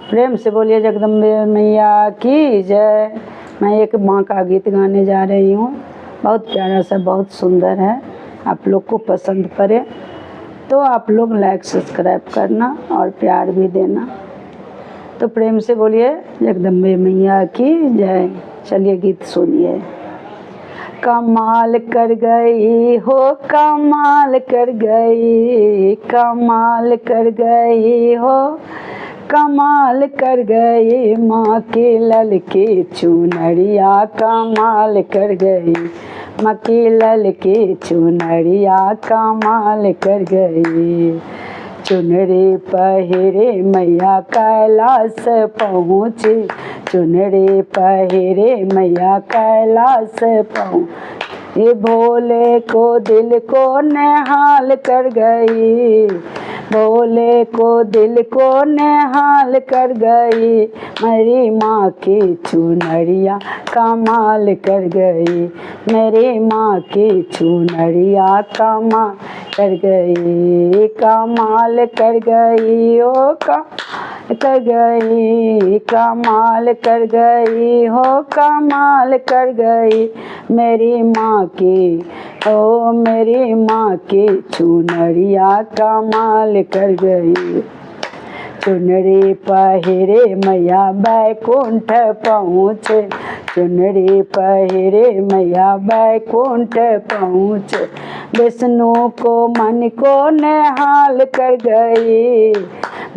प्रेम से बोलिए जगदम्बे मैया की जय। मैं एक माँ का गीत गाने जा रही हूँ। बहुत प्यारा सा, बहुत सुंदर है। आप लोग को पसंद पड़े तो आप लोग लाइक सब्सक्राइब करना और प्यार भी देना। तो प्रेम से बोलिए जगदम्बे मैया की जय। चलिए गीत सुनिए। कमाल कर गई हो, कमाल कर गई, कमाल कर गई हो, कमाल कर गई माँ के लल की चुनरिया, कमाल कर गई माँ की लल की चुनरिया, कमाल कर गई। चुनरी पहिरे मैया कैलाश पहुँची, चुनरी पहिरे मैया कैलाश पहुँची, ये भोले को दिल को निहाल कर गई, भोले को दिल को निहाल कर गई, मेरी माँ की चुनरिया कमाल कर गई, मेरी माँ की चुनरिया कमाल कर गई, कमाल कर गई ओ कर गई, कमाल कर गई हो, कमाल कर गई मेरी माँ की, ओ मेरी माँ की चुनरिया कमाल कर गई। चुनरी पहिरे मैया बैकुंठ पहुँचे, चुनरी पहिरे मैया बैकुंठ पहुँचे, विष्णु को मन को निहाल कर गई,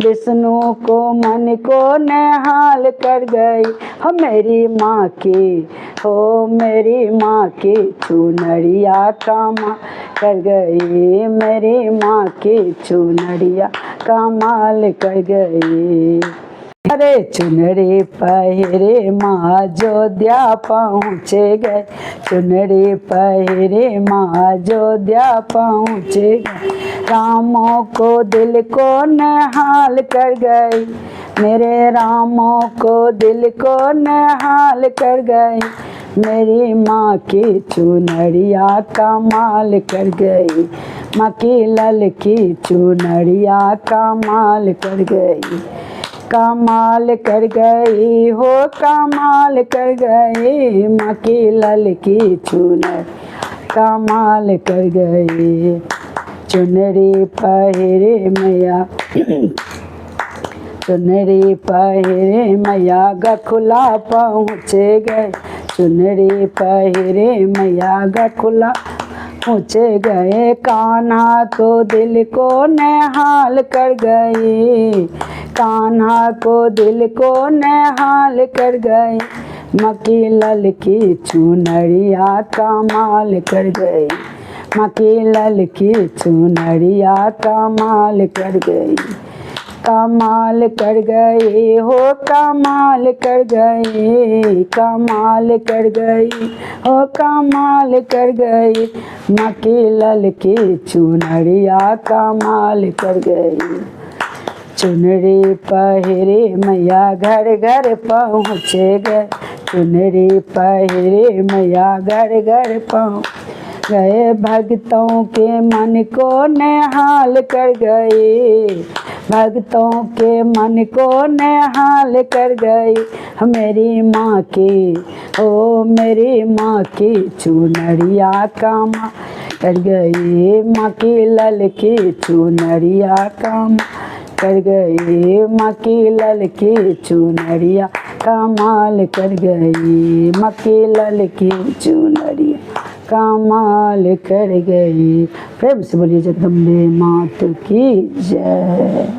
विष्णु को मन को निहाल कर गई, हो मेरी माँ की, हो मेरी माँ की चुनरिया कमाल कर गई, मेरी माँ की चुनरिया कमाल कर गई। अरे चुनरी पहिरे माँ अयोध्या पहुँचे गए, चुनरी पहिरे माँ अयोध्या पहुँचे गए, रामों को दिल को निहाल कर गई, मेरे रामों को दिल को निहाल कर गई, मेरी माँ की चुनरिया कमाल कर गई, माँ की लल की चुनरिया कमाल कर गई, कमाल कर गई हो, कमाल कर गई माँ की लल की चुनर कमाल कर गई। चुनरी पहिरे मैया चुनरी पहिरे मैया गखुला पहुँचे गए, चुनरी पहिरे मैया गखुला पहुँचे गए, कान्हा तो दिल को निहाल कर गई, कान्हा को दिल को निहाल कर गई, माँ की लल की चुनरिया कमाल कर गई, माँ की लल की चुनरिया कमाल कर गई, कमाल कर गई हो, कमाल कर गई, कमाल कर गई हो, कमाल कर गई माँ की लल की चुनरिया कमाल कर गई। चुनरी पहिरे मैया घर घर पहुँचे गए, चुनरी पहिरे मैया घर घर पहुँच गए, भक्तों के मन को निहाल कर गई, भक्तों के मन को निहाल कर गई, मेरी माँ की, ओ मेरी माँ की चुनरिया कमाल कर गई, माँ की लल की चुनरिया कमाल कर गई, माँ की लल की चुनरिया कमाल कर गई, माँ की लल की चुनरिया कमाल कर गई। प्रेम से बोलिए जगदम्बे मात की जय।